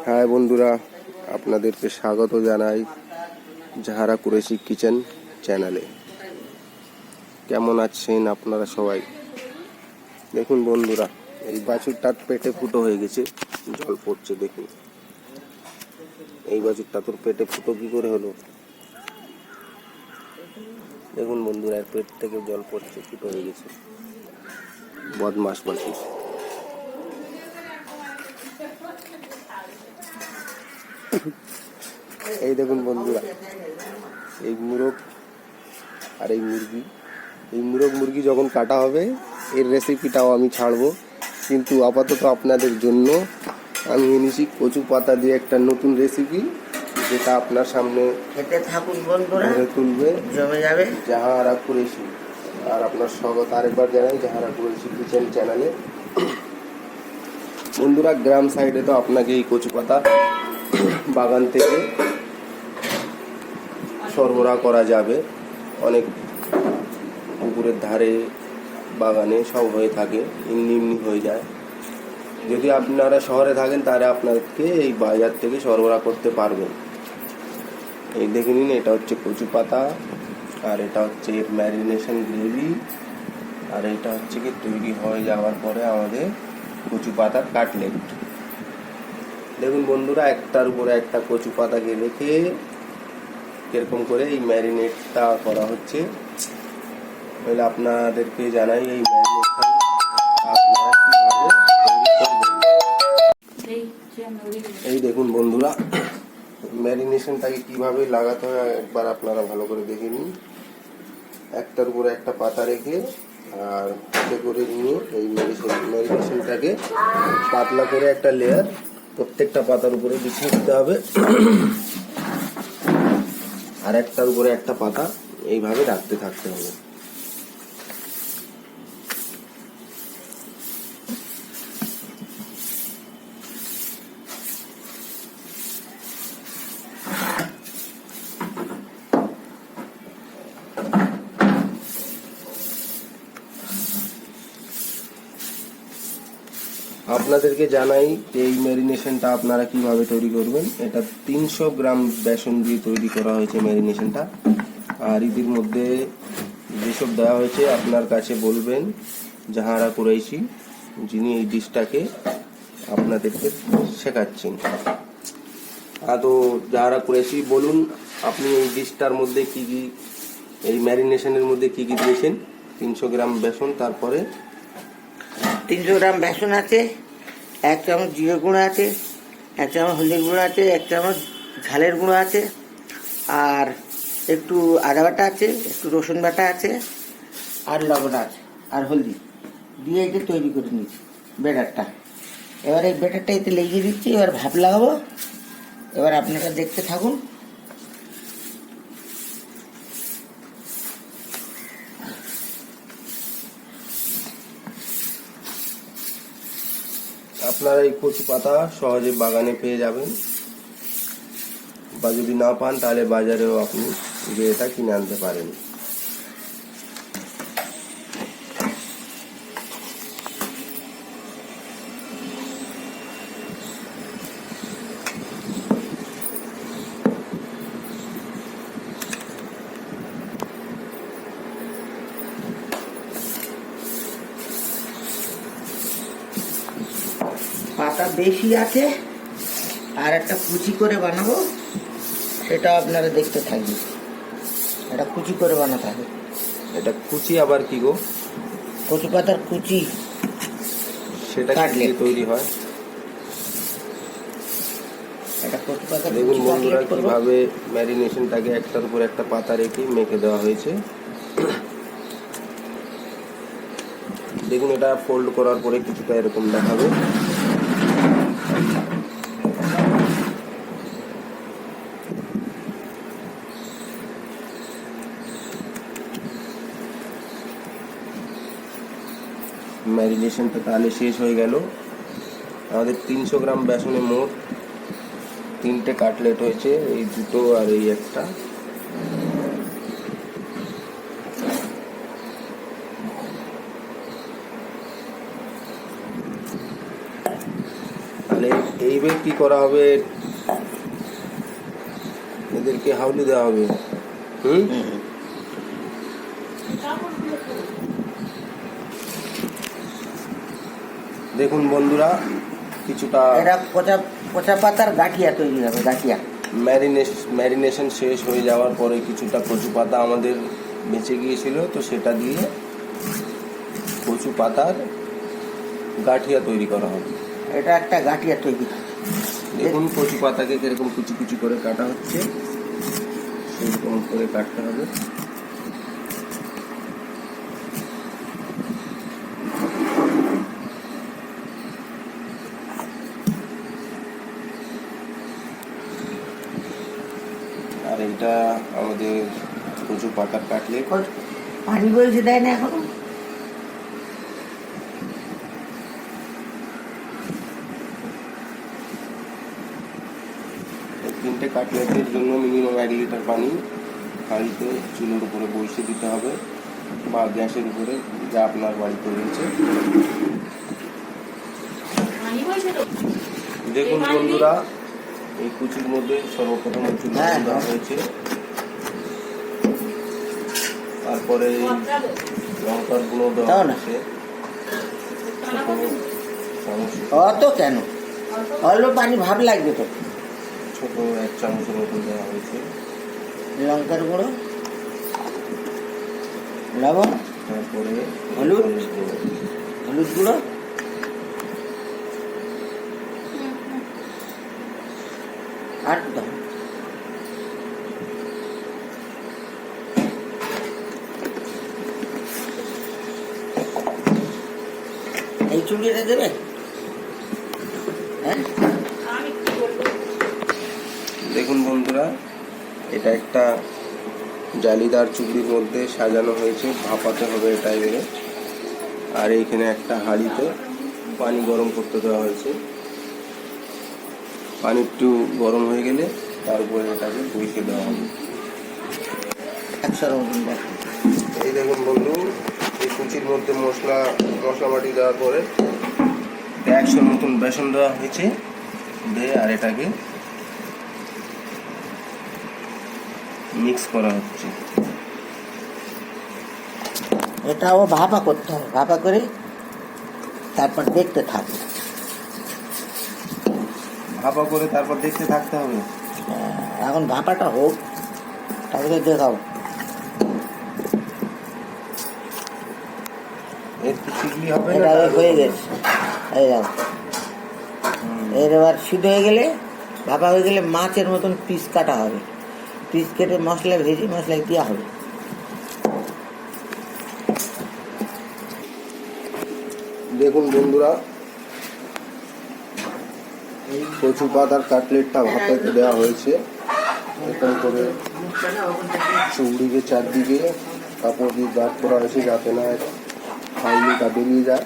High বন্ধুরা, আপনাদেরকে স্বাগত জানাই জাহারা কুরেশি কিচেন চ্যানেলে। কেমন আছেন আপনারা সবাই? দেখুন বন্ধুরা, এই বাছুরটার পেটে ফুটো হয়ে গেছে, জল পড়ছে। দেখুন এই বাছুরটা তোর পেটে ফুটো কি করে হলো? দেখুন বন্ধুরা, এর পেট থেকে জল পড়ছে, ফুটো হয়ে গেছে। বদমাস বাছুর। এই দেখুন বন্ধুরা, এই মুরগ আর এই মুরগি যখন কাটা হবে এর রেসিপিটাও আমি ছাড়বো, কিন্তু আপাতত আপনাদের জন্য আমি এনেছি কচু পাতা দিয়ে একটা নতুন রেসিপি, যেটা আপনার সামনে খেতে থাকুন বন্ধুরা, তুলবে, জমে যাবে। জাহারা কুরেশি। আর আপনার স্বাগত আরেকবার জানাই জাহারা কুরেশি কিচেন চ্যানেলে। বন্ধুরা, গ্রাম সাইডে তো আপনাকে এই কচু পাতা বাগান থেকে সরবরাহ করা যাবে। অনেক পুকুরের ধারে, বাগানে সব হয়ে থাকে, এমনি হয়ে যায়। যদি আপনারা শহরে থাকেন তাহলে আপনাদেরকে এই বাজার থেকে সরবরাহ করতে পারবেন। এই দেখে নিন, এটা হচ্ছে কচু পাতা, আর এটা হচ্ছে ম্যারিনেশন গ্রেভি, আর এটা হচ্ছে কি তৈরি হয়ে যাওয়ার পরে আমাদের কচু পাতার কাটলেট। দেখুন বন্ধুরা, একটার উপরে একটা কচু পাতাকে রেখে এরকম করে এই ম্যারিনেটটা করা হচ্ছে। তাহলে আপনাদেরকে জানাই এই ম্যারিনেশন আপনারা কিভাবে তৈরি করবেন। এই দেখুন বন্ধুরা, ম্যারিনেশনটাকে কিভাবে লাগাতে হয় একবার আপনারা ভালো করে দেখে নিন। একটার উপরে একটা পাতা রেখে আর হাতে করে নিয়ে এই ম্যারিনেশনটাকে পাতলা করে একটা লেয়ার প্রত্যেকটা পাতার উপরে বিছিয়ে দিতে হবে, আর একটার উপরে একটা পাতা এইভাবে রাখতে থাকতে হবে। আপনাদেরকে জানাই এই ম্যারিনেশনটা আপনারা কিভাবে তৈরি করবেন। এটা 300 গ্রাম বেসন দিয়ে তৈরি করা হয়েছে ম্যারিনেশনটা। আর এর মধ্যে যেসব দেওয়া হয়েছে আপনার কাছে বলবেন জাহারা কুরাইশি, যিনি এই ডিশটাকে আপনাদেরকে শেখাচ্ছেন। তো জাহারা কুরাইশি, বলুন আপনি এই ডিশটার মধ্যে কি কি, এই ম্যারিনেশনের মধ্যে কি কি দিয়েছেন? 300 গ্রাম বেসন, তারপরে 300 গ্রাম বেসন আছে, 1 চামচ জিরে গুঁড়ো আছে, 1 চামচ হলদির গুঁড়ো আছে, 1 চামচ ঝালের গুঁড়ো আছে, আর একটু আদা বাটা আছে, একটু রসুন বাটা আছে, আর লবণ আছে, আর হলদি দিয়ে এটা তৈরি করে নিচ্ছি ব্যাটারটা। এবার এই ব্যাটারটা এতে লেগে দিচ্ছি, এবার ভাপ লাগাবো। এবার আপনারা দেখতে থাকুন। আপনারা এই কচু পাতা সহজে বাগানে পেয়ে যাবেন, বা যদি না পান তাহলে বাজারেও আপনি গিয়ে এটা কিনে আনতে পারেন। পাতা বেশি আছে, আর একটা কুচি করে বানাবো, সেটা আপনারা দেখতে থাকবেন। এটা কুচি করে বানাতে হবে। এটা কুচি আবার কি গো? কচু পাতার কুচি, সেটা কি তৈরি হয়? এটা কচু পাতা। দেখুন বন্ধুরা, কিভাবে ম্যারিনেশনটাকে একটার উপর একটা পাতা রেখে মেখে দেওয়া হয়েছে। দেখুন, এটা ফোল্ড করার পরে কিছুটা এরকম দেখাবে। ম্যারিনেশনটা তাহলে শেষ হয়ে গেল। আমাদের 300 গ্রাম বেসনে মোট 3টে কাটলেট হয়েছে, এই দুটো আর এই একটা। তাহলে তাহলে এইবার কি করা হবে, এদেরকে হাউলি দেওয়া হবে। দেখুন বন্ধুরা, কিছুটা এটা পচা পচা পাতার গাঠিয়া তৈরি হবে, গাঠিয়া। ম্যারিনেশন শেষ হয়ে যাওয়ার পরে কিছুটা কচু পাতা আমাদের বেঁচে গিয়েছিল, তো সেটা দিয়ে কচু পাতার গাঠিয়া তৈরি করা হবে। এটা একটা গাঠিয়া তৈরি। দেখুন কচু পাতাকে কিরকম কুচি কুচি করে কাটা হচ্ছে, সেরকম করে কাটতে হবে। আর এটা আমাদের কচু পাতার কাটলেট। পানি বলছে দেয় না এখন। তিনটে কাটলেটের জন্য মিনিমাম 1 লিটার পানি হাঁড়িতে চুলোর উপরে বসিয়ে দিতে হবে, বা গ্যাসের উপরে, যা আপনার বাড়িতে রয়েছে। দেখুন বন্ধুরা, এই কুচির মধ্যে সর্বপ্রথম চুলো দেওয়া হয়েছে, তারপরে লঙ্কার গুঁড়ো দেওয়া হয়েছে। অত কেন, অল্প পানি ভাব লাগবে তো। ছোট 1 চামচের মতন দেওয়া হয়েছে লঙ্কার গুঁড়ো, লবণ, তারপরে হলুদ গুঁড়ো, আর দাও। এই চুড়িটা দেবে? হ্যাঁ, দেখুন বন্ধুরা, এটা একটা জালিদার চুবড়ির মধ্যে সাজানো হয়েছে, ভাপাতে হবে এটা এবারে। আর এইখানে একটা হাঁড়িতে পানি গরম করতে দেওয়া হয়েছে। পানি একটু গরম হয়ে গেলে তার উপরে এটাকে বসিয়ে দেওয়া হবে। এই দেখুন বন্ধু, এই কুচির মধ্যে মশলা মাটি দেওয়ার পরে 100 মতন বেসন দেওয়া হয়েছে, দিয়ে আর এটাকে মিক্স করা হচ্ছে। এটাও ভাপা করতে হবে, ভাপা করে তারপর দেখতে থাকবে। ভাপা করে তারপর দেখতে থাকতে হবে। এখন ভাপাটা হোক, তারপরে দেখাও। এর কি চিংড়ি হবে না? এটা হয়ে গেছে, এই যাও। এর এবার সিদ্ধ হয়ে গেলে, ভাপা হয়ে গেলে মাছের মতন পিস কাটা হবে, পিস কেটে মশলা ভেজে মশলায় দেওয়া হবে। দেখুন বন্ধুরা, কচু পাতার কাটলেটটা ভাপাতে দেওয়া হয়েছে। এরকম করে চুড়িকে চারদিকে কাপড় দিয়ে গার্ড করা হয়েছে, যাতে না হাউলিটা বেরিয়ে যায়।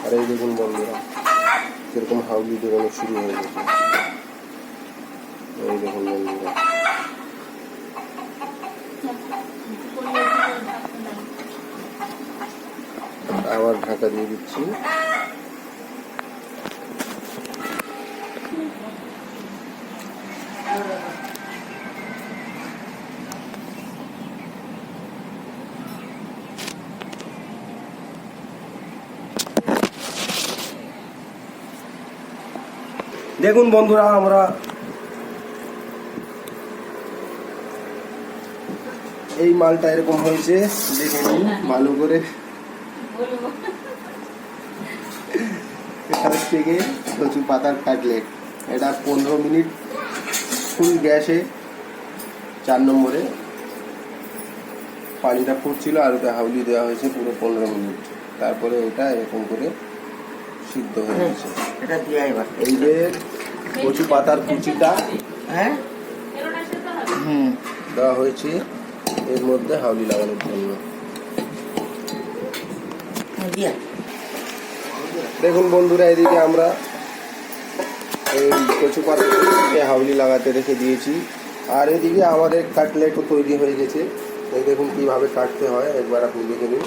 আর এই দেখুন বন্ধুরা, কিরকম হাউলি বেরোনো শুরু হয়ে গেছে। এই দেখুন বন্ধুরা, আবার ঢাকা দিয়ে দিচ্ছি। দেখুন বন্ধুরা, আমরা এই মালটা এরকম হয়েছে, দেখে নিন ভালো করে। এটা হচ্ছে গিয়ে কচু পাতার কাটলেট। এটা 15 মিনিট ফুল গ্যাসে 4 নম্বরে পানিটা ফুটছিল, আর ওটা হাউলি দেওয়া হয়েছে পুরো 15 মিনিট। তারপরে এটা এরকম করে সিদ্ধ হয়ে গেছে। এটা দিয়ে এবার এই যে কচু পাতার কুচিটা হ্যাঁ দেওয়া হয়েছে এর মধ্যে হাউলি লাগানোর জন্য। দিয়া দেখুন বন্ধুরা, এদিকে আমরা এই কচু পাতাকে হাউলি লাগাতে রেখে দিয়েছি, আর এদিকে আমাদের কাটলেটও তৈরি হয়ে গেছে। এই দেখুন কিভাবে কাটতে হয়, একবার আপনি দেখে নিন।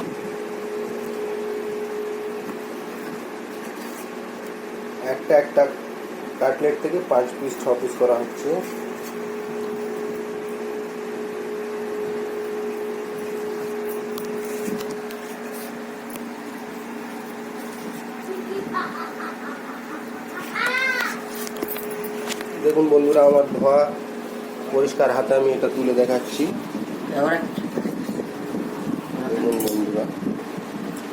একটা একটা কাটলেট থেকে 5 পিস 6 পিস করা হচ্ছে। দেখুন বন্ধুরা, আমার ধোয়া পরিষ্কার হাতে আমি এটা তুলে দেখাচ্ছি। এবারে দেখুন বন্ধুরা,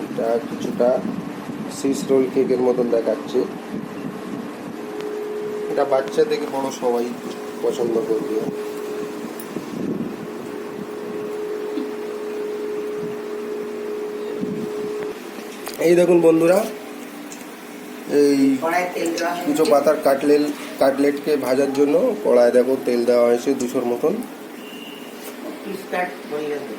এটা কিছুটা সিস রোল কেকের মতন দেখাচ্ছে। এটা বাচ্চা থেকে বড় সবাই পছন্দ করবে। এই দেখুন বন্ধুরা, এই কড়াইয়ে তেল দেওয়া হয়েছে। কুচো পাতার কাটলেটকে ভাজার জন্য কড়ায় দেখো তেল দেওয়া হয়েছে 200-র মতন। পিসটা বলে দেবো।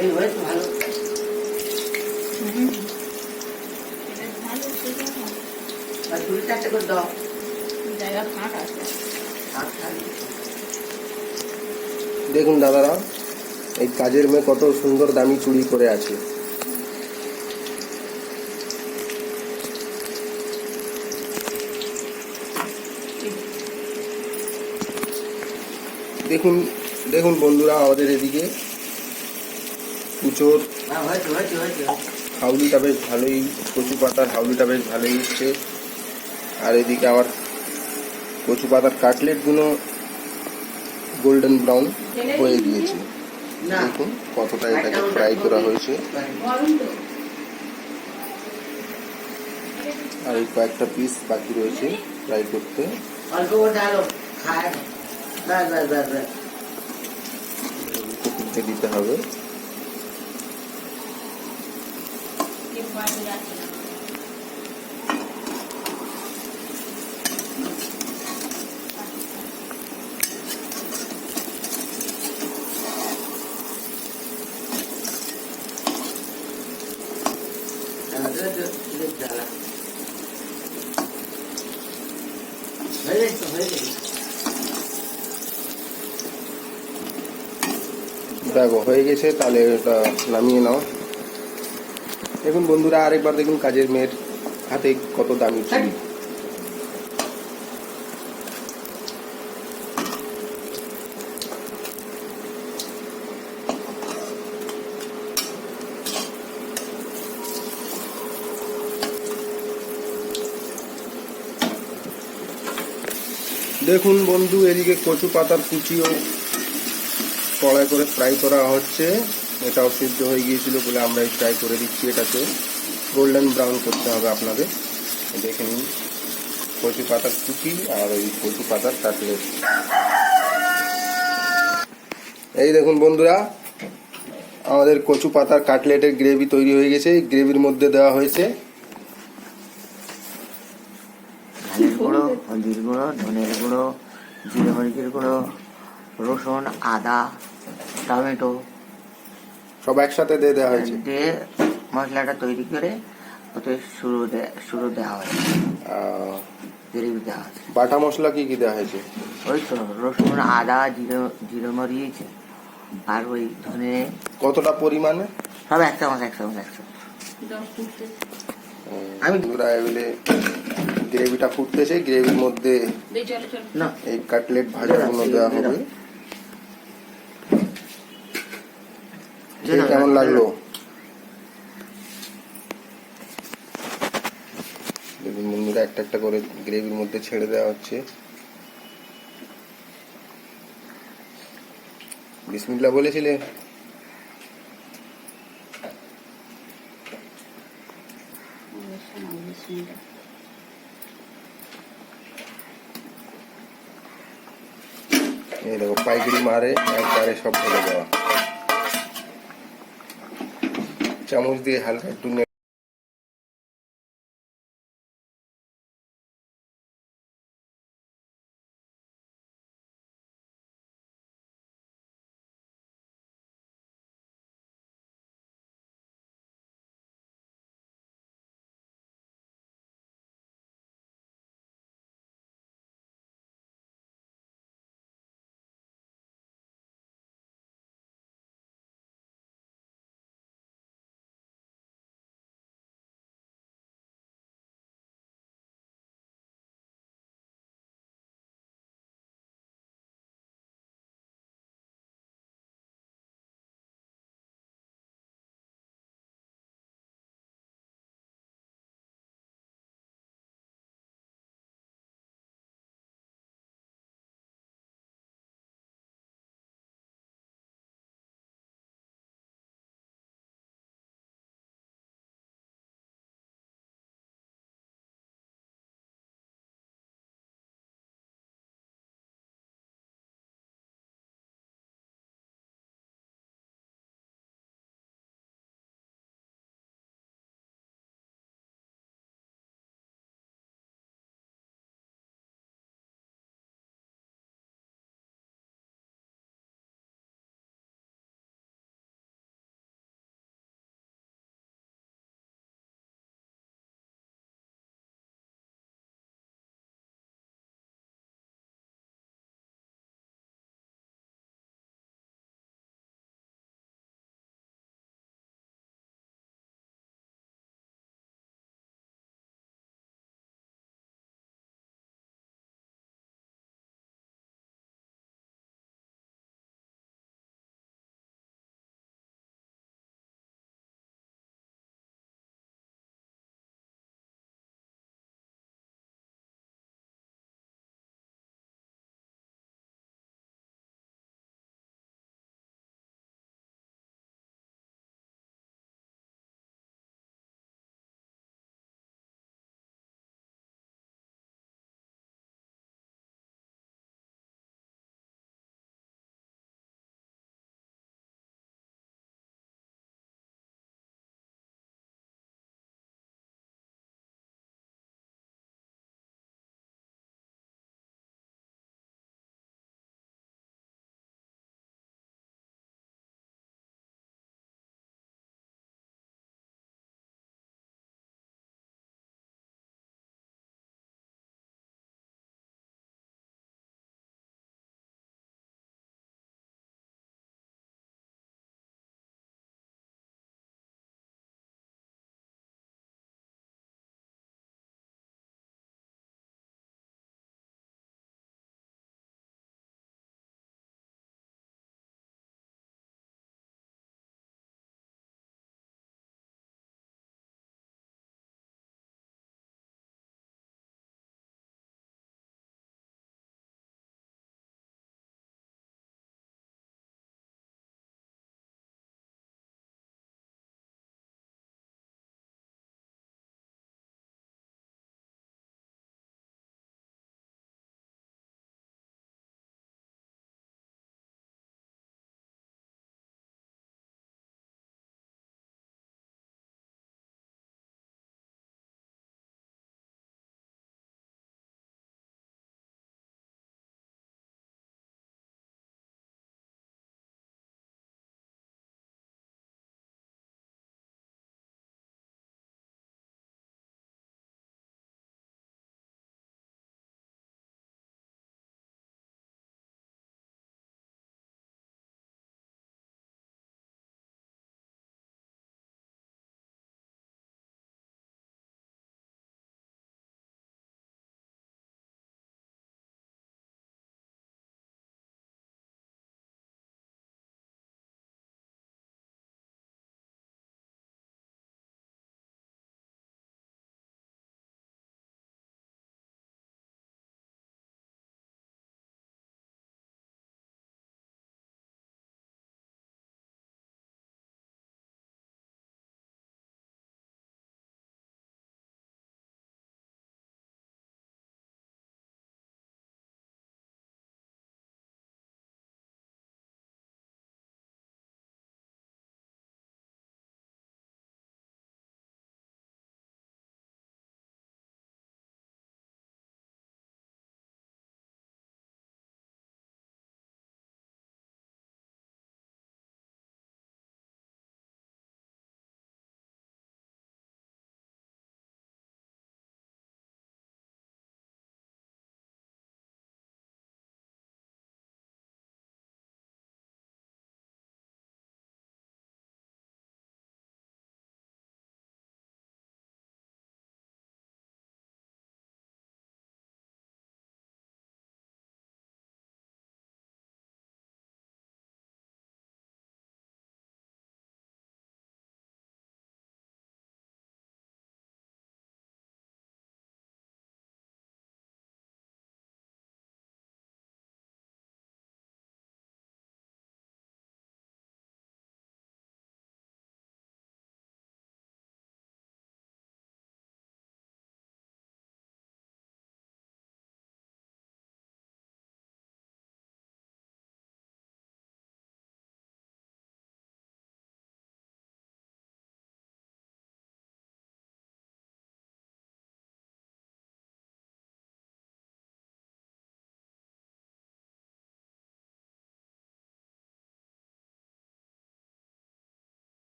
এই হয়েছে ভালো। আর 2-4টে করে দাও। জায়গা ফাঁকা আছে। দেখুন দাদারা, এই কাজের মেয়ে কত সুন্দর দামি চুড়ি করে আছে। দেখুন দেখুন বন্ধুরা, আমাদের এদিকে কুচোর হয়েছে। হাউলিটা বেশ ভালোই, কচু পাতার হাউলিটা বেশ ভালোই হচ্ছে। আর এদিকে আবার কচু পাতার কাটলেটগুলো গোল্ডেন ব্রাউন হয়ে গিয়েছে। না দেখুন কতটা এটাকে ফ্রাই করা হয়েছে। আর এই কয়েকটা পিস বাকি রয়েছে ফ্রাই করতে। অল্প করে ডালো খায়। বাস। তুলতে দিতে হবে। দেখো হয়ে গেছে, তাহলে এটা নামিয়ে নাও। দেখুন বন্ধুরা, আরেকবার দেখুন কাজের মেয়ের হাতে কত দামি চুড়ি। দেখুন বন্ধু, এদিকে কচু পাতার কুচিও কড়াই করে ফ্রাই করা হচ্ছে। এটাও সিদ্ধ হয়ে গিয়েছিল বলে আমরা ফ্রাই করে দিচ্ছি। এটাকে গোল্ডেন ব্রাউন করতে হবে আপনাদের। দেখে নিন কচু পাতার কুচি আর ওই কচু পাতার কাটলেট। এই দেখুন বন্ধুরা, আমাদের কচু পাতার কাটলেটের গ্রেভি তৈরি হয়ে গেছে। এই গ্রেভির মধ্যে দেওয়া হয়েছে ধানের গুঁড়ো, হলদির গুঁড়ো, ধনের গুঁড়ো, জিরে মরিচের গুঁড়ো, রসুন, আদা, টমেটো সব একসাথে দিয়ে দেওয়া হয়েছে। দিয়ে মশলাটা তৈরি করে ওতে শুরু দেওয়া হয়েছে, গ্রেভি দেওয়া হয়েছে। বাটা মশলা কি কি দেওয়া হয়েছে? ওই তো রসুন, আদা, জিরে মরিচ আর ওই ধনে। কতটা পরিমাণে? সব 1 চামচ। আমি গ্রেভিটা ফুটতেছে, গ্রেভির মধ্যে না এই কাটলেট ভাজাগুলো দেওয়া হবে। কেমন লাগলো? দেখুন বন্ধুরা, একটা একটা করে গ্রেভির মধ্যে ছেড়ে দেওয়া হচ্ছে। বিসমিল্লাহ বলেছিলে? এই দেখো পাইকারি মারে একবারে সব ফেলে দেওয়া। চামচ দিয়ে হালকা একটু নেড়ে